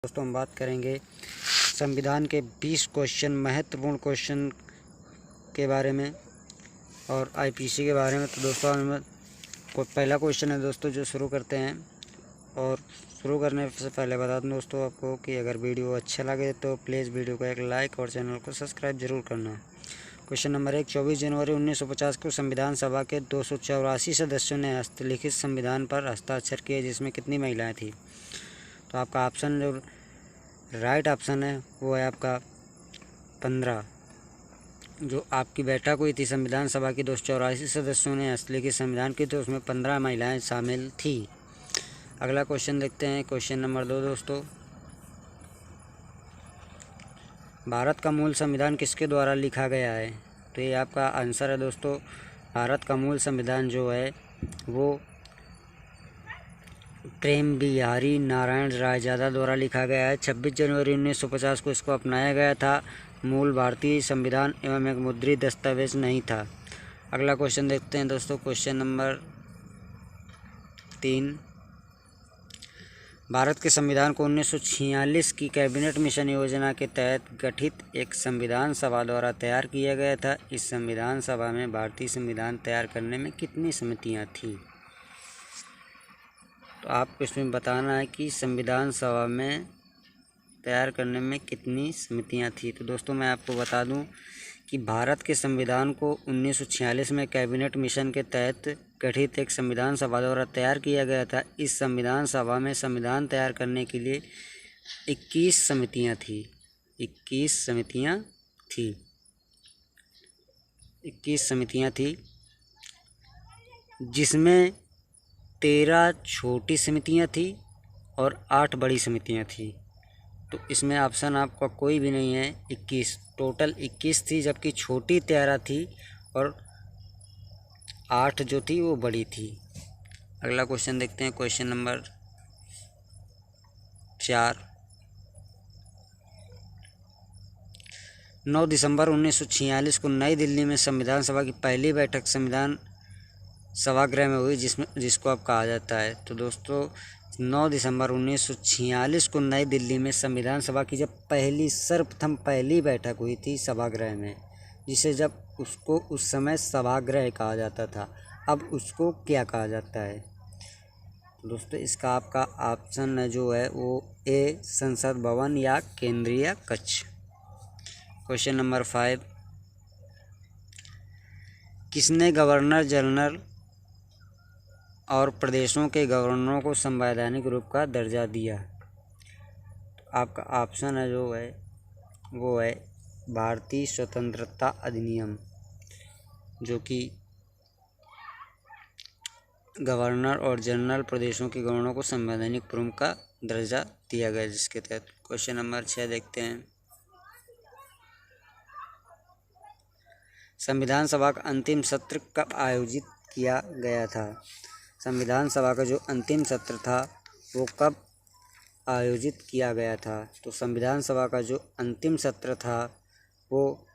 दोस्तों हम बात करेंगे संविधान के 20 क्वेश्चन महत्वपूर्ण क्वेश्चन के बारे में और आईपीसी के बारे में। तो दोस्तों हमें पहला क्वेश्चन है दोस्तों जो शुरू करते हैं। और शुरू करने से पहले बता दूं दोस्तों आपको कि अगर वीडियो अच्छा लगे तो प्लीज़ वीडियो को एक लाइक और चैनल को सब्सक्राइब जरूर करना। क्वेश्चन नंबर 1, 24 जनवरी 1950 को संविधान सभा के 284 सदस्यों ने हस्तलिखित संविधान पर हस्ताक्षर किए, जिसमें कितनी महिलाएं थी? तो आपका ऑप्शन जो राइट ऑप्शन है वो है आपका 15। जो आपकी बैठक हुई थी संविधान सभा की 284 सदस्यों ने हस्तलिखित संविधान की, तो उसमें 15 महिलाएं शामिल थी। अगला क्वेश्चन देखते हैं, क्वेश्चन नंबर 2 दोस्तों। भारत का मूल संविधान किसके द्वारा लिखा गया है? तो ये आपका आंसर है दोस्तों, भारत का मूल संविधान जो है वो प्रेम बिहारी नारायण रायजादा द्वारा लिखा गया है। 26 जनवरी 1950 को इसको अपनाया गया था। मूल भारतीय संविधान एवं एक मुद्रित दस्तावेज नहीं था। अगला क्वेश्चन देखते हैं दोस्तों, क्वेश्चन नंबर 3। भारत के संविधान को 1946 की कैबिनेट मिशन योजना के तहत गठित एक संविधान सभा द्वारा तैयार किया गया था। इस संविधान सभा में भारतीय संविधान तैयार करने में कितनी समितियां थीं? तो आपको इसमें बताना है कि संविधान सभा में तैयार करने में कितनी समितियां थी। तो दोस्तों मैं आपको बता दूं कि भारत के संविधान को 1946 में कैबिनेट मिशन के तहत गठित एक संविधान सभा द्वारा तैयार किया गया था। इस संविधान सभा में संविधान तैयार करने के लिए 21 समितियां थी। 21 समितियां थी 21 समितियां थी, जिसमें 13 छोटी समितियां थी और 8 बड़ी समितियां थी। तो इसमें ऑप्शन आपका कोई भी नहीं है। 21 टोटल 21 थी, जबकि छोटी 13 थी और 8 जो थी वो बड़ी थी। अगला क्वेश्चन देखते हैं, क्वेश्चन नंबर 4। 9 दिसंबर 1946 को नई दिल्ली में संविधान सभा की पहली बैठक संविधान सभागृह में हुई, जिसको अब कहा जाता है। तो दोस्तों 9 दिसंबर 1946 को नई दिल्ली में संविधान सभा की जब सर्वप्रथम पहली बैठक हुई थी सभागृह में, जिसे जब उसको उस समय सभागृह कहा जाता था, अब उसको क्या कहा जाता है? तो दोस्तों इसका आपका ऑप्शन जो है वो ए संसद भवन या केंद्रीय कक्ष। Question number 5। किसने गवर्नर जनरल और प्रदेशों के गवर्नरों को संवैधानिक रूप का दर्जा दिया? तो आपका ऑप्शन है जो है वो है भारतीय स्वतंत्रता अधिनियम, जो कि गवर्नर और जनरल प्रदेशों के गवर्नरों को संवैधानिक प्रमुख का दर्जा दिया गया, जिसके तहत। क्वेश्चन नंबर 6 देखते हैं। संविधान सभा का अंतिम सत्र कब आयोजित किया गया था? संविधान सभा का जो अंतिम सत्र था वो कब आयोजित किया गया था? तो संविधान सभा का जो अंतिम सत्र था वो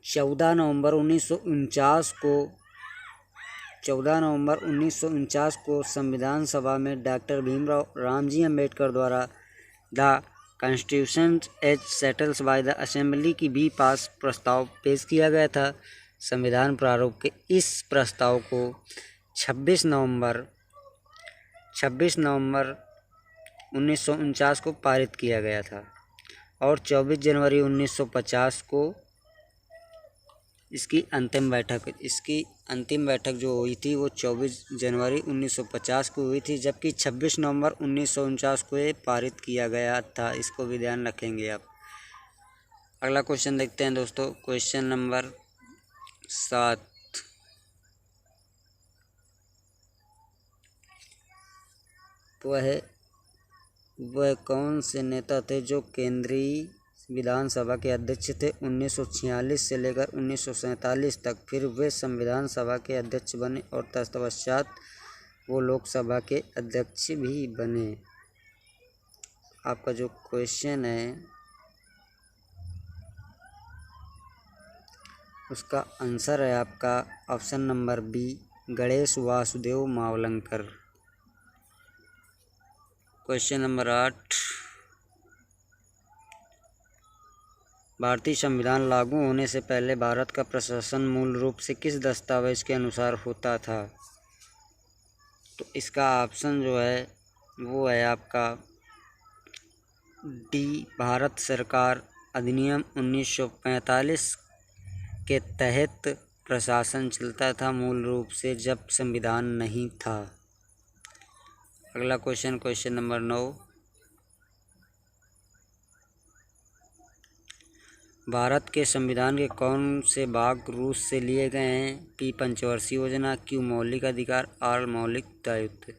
14 नवंबर 1949 को संविधान सभा में डॉक्टर भीमराव रामजी अम्बेडकर द्वारा the constitution as settles by the assembly की बी पास प्रस्ताव पेश किया गया था। संविधान प्रारूप के इस प्रस्ताव को 26 नवंबर 1949 को पारित किया गया था और 24 जनवरी 1950 को इसकी अंतिम बैठक जो हुई थी वो 24 जनवरी 1950 को हुई थी, जबकि 26 नवंबर 1949 को ये पारित किया गया था। इसको भी ध्यान रखेंगे आप। अगला क्वेश्चन देखते हैं दोस्तों, क्वेश्चन नंबर 7। वह कौन से नेता थे जो केंद्रीय विधानसभा के अध्यक्ष थे 1946 से लेकर 1947 तक? फिर वे संविधान सभा के अध्यक्ष बने और तत्पश्चात वो लोकसभा के अध्यक्ष भी बने। आपका जो क्वेश्चन है उसका आंसर है आपका option number B, Ganesh Vasudev Mavalankar. Question number 8, भारतीय संविधान लागू होने से पहले भारत का प्रशासन मूल रूप से किस दस्तावेज के अनुसार होता था? तो इसका ऑप्शन जो है वो है आपका डी, भारत सरकार अधिनियम 1945 के तहत प्रशासन चलता था मूल रूप से जब संविधान नहीं था। अगला क्वेश्चन, क्वेश्चन नंबर 9, भारत के संविधान के कौन से भाग रूस से लिए गए हैं? पी, पंचवर्षीय योजना, क्यू, मौलिक अधिकार, आर, मौलिक दायित्व।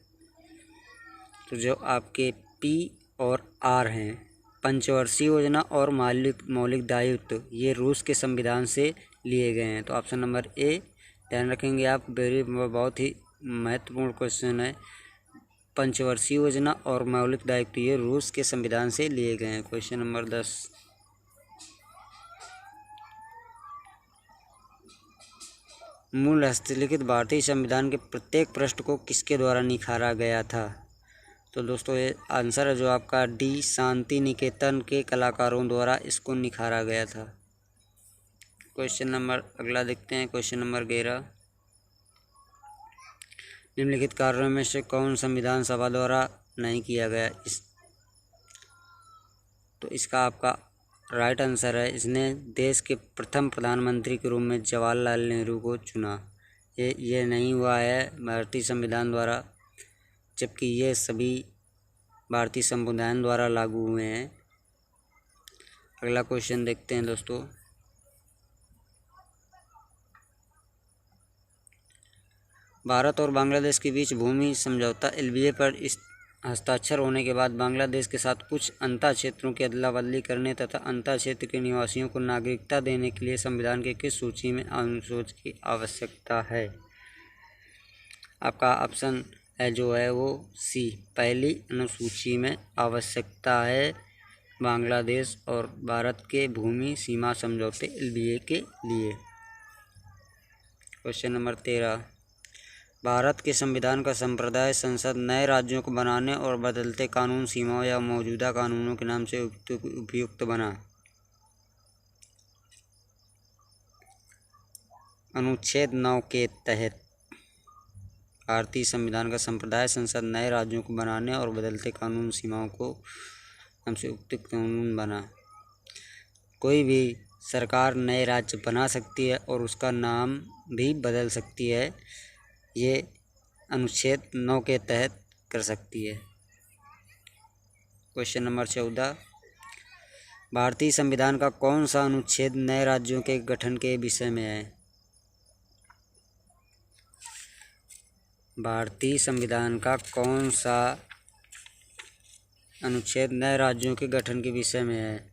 तो जो आपके पी और आर हैं, पंचवर्षीय योजना और मौलिक दायित्व, ये रूस के संविधान से लिए गए हैं। तो ऑप्शन नंबर ए ध्यान रखेंगे आप, बहुत ही महत्वपूर्ण क्वेश्चन है। पंचवर्षीय योजना और मौलिक दायित्व ये रूस के संविधान से लिए गए हैं। क्वेश्चन नंबर 10, मूल हस्तलिखित भारतीय संविधान के प्रत्येक पृष्ठ को किसके द्वारा निखारा गया था? तो दोस्तों ये आंसर है जो आपका डी, शांति निकेतन के कलाकारों द्वारा इसको निखारा गया था। क्वेश्चन नंबर अगला देखते हैं, क्वेश्चन नंबर 11, निम्नलिखित कार्यों में से कौन संविधान सभा द्वारा नहीं किया गया? तो इसका आपका राइट आंसर है, इसने देश के प्रथम प्रधानमंत्री के रूप में जवाहरलाल नेहरू को चुना। ये नहीं हुआ है भारतीय संविधान द्वारा, जबकि ये सभी भारतीय संविधान द्वारा लागू हुए हैं। अगला क्वेश्चन देखते हैं दोस्तों, भारत और बांग्लादेश के बीच भूमि समझौता LBA पर इस हस्ताक्षर होने के बाद बांग्लादेश के साथ कुछ अंतः क्षेत्रों की अदला बदली करने तथा अंतः क्षेत्र के निवासियों को नागरिकता देने के लिए संविधान के किस सूची में अनुच्छेद की आवश्यकता है? आपका ऑप्शन है जो है वो सी, पहली अनुसूची में आवश्यकता है बांग्लादेश और भारत के भूमि सीमा समझौते LBA के लिए। क्वेश्चन नंबर 13, भारत के संविधान का संप्रदाय संसद नए राज्यों को बनाने और बदलते कानून सीमाओं या मौजूदा कानूनों के नाम से उपयुक्त बना। अनुच्छेद 9 के तहत भारतीय संविधान का संप्रदाय संसद नए राज्यों को बनाने और बदलते कानून सीमाओं को नाम से उपयुक्त कानून बना। कोई भी सरकार नए राज्य बना सकती है और उसका नाम भी बदल सकती है, ये अनुच्छेद 9 के तहत कर सकती है। क्वेश्चन नंबर 14, भारतीय संविधान का कौन सा अनुच्छेद नए राज्यों के गठन के विषय में है? भारतीय संविधान का कौन सा अनुच्छेद नए राज्यों के गठन के विषय में है?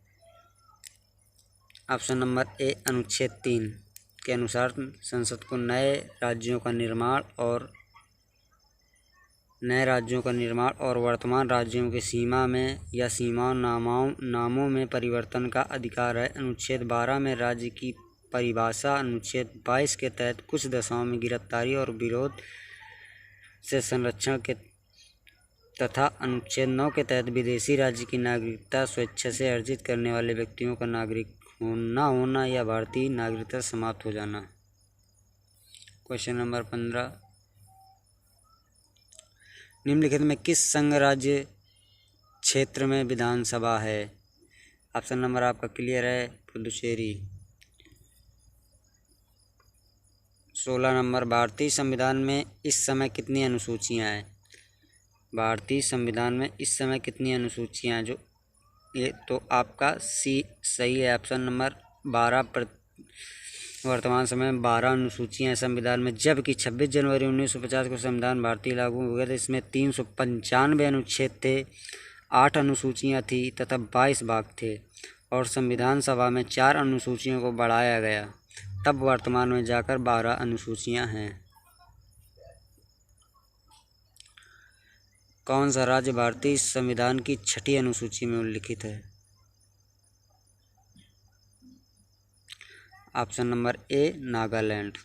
ऑप्शन नंबर ए, अनुच्छेद 3 के अनुसार संसद को नए राज्यों का निर्माण और वर्तमान राज्यों के सीमा में या सीमा नामों में परिवर्तन का अधिकार है। अनुच्छेद 12 में राज्य की परिभाषा, अनुच्छेद 22 के तहत कुछ दशाओं में गिरफ्तारी और विरोध से संरक्षण के तथा अनुच्छेद 9 के तहत विदेशी राज्य की नागरिकता स्वेच्छा से अर्जित करने वाले व्यक्तियों का नागरिक होना या भारतीय नागरिकता समाप्त हो जाना। क्वेश्चन नंबर 15, निम्नलिखित में किस संघ राज्य क्षेत्र में विधानसभा है? ऑप्शन नंबर आपका क्लियर है, पुडुचेरी। 16 नंबर, भारतीय संविधान में इस समय कितनी अनुसूचियां हैं? भारतीय संविधान में इस समय कितनी अनुसूचियां हैं? जो ये तो आपका सी सही है, ऑप्शन नंबर 12। वर्तमान समय में 12 अनुसूचियां हैं संविधान में, जबकि 26 जनवरी 1950 को संविधान भारतीय लागू हो गया था। इसमें 395 अनुच्छेद थे, 8 अनुसूचियां थी तथा 22 भाग थे और संविधान सभा में 4 अनुसूचियों को बढ़ाया गया, तब वर्तमान में जाकर 12 अनुसूचियां हैं। कौन सा राज्य भारतीय संविधान की 6ठी अनुसूची में उल्लिखित है? Option number A, Nagaland.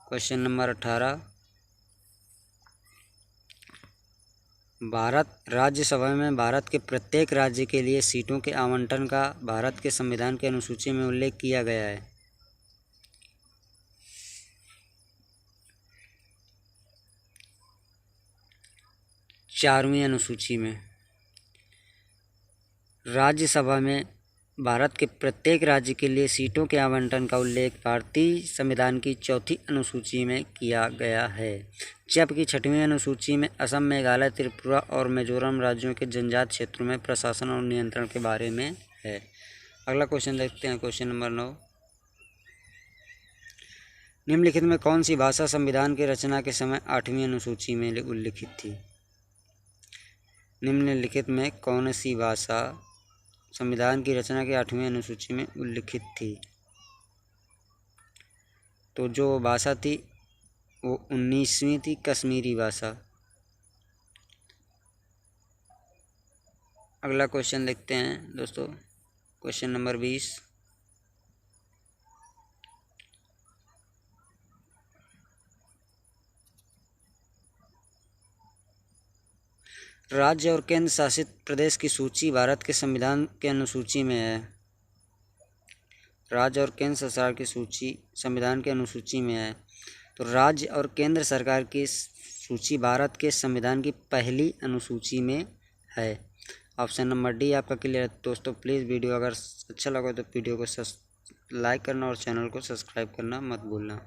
Question number 18, Bharat Rajya Sabha में भारत के प्रत्येक राज्य के लिए सीटों के आवंटन का भारत के संविधान की अनुसूची में उल्लेख किया गया है। चारवीं अनुसूची में राज्यसभा में भारत के प्रत्येक राज्य के लिए सीटों के आवंटन का उल्लेख भारतीय संविधान की चौथी अनुसूची में किया गया है, जबकि छठवीं अनुसूची में असम, मेघालय, त्रिपुरा और मिजोरम राज्यों के जनजातीय क्षेत्रों में प्रशासन और नियंत्रण के बारे में है। अगला क्वेश्चन देखते हैं, क्वेश्चन नंबर 9। निम्नलिखित में कौन सी भाषा संविधान की रचना के समय 8वीं अनुसूची में उल्लिखित थी? निम्नलिखित में कौन सी भाषा संविधान की रचना की 8वीं अनुसूची में उल्लिखित थी? तो जो भाषा थी वो 19वीं थी, कश्मीरी भाषा। अगला क्वेश्चन देखते हैं दोस्तों, क्वेश्चन नंबर 20। राज्य और केंद्र शासित प्रदेश की सूची भारत के संविधान के अनुसूची में है। राज्य और केंद्र सरकार की सूची संविधान के अनुसूची में है। तो राज्य और केंद्र सरकार की सूची भारत के संविधान की पहली अनुसूची में है। ऑप्शन नंबर डी आपका क्लियर है दोस्तों। प्लीज़ वीडियो अगर अच्छा लगा तो वीडियो को लाइक करना और चैनल को सब्सक्राइब करना मत भूलना।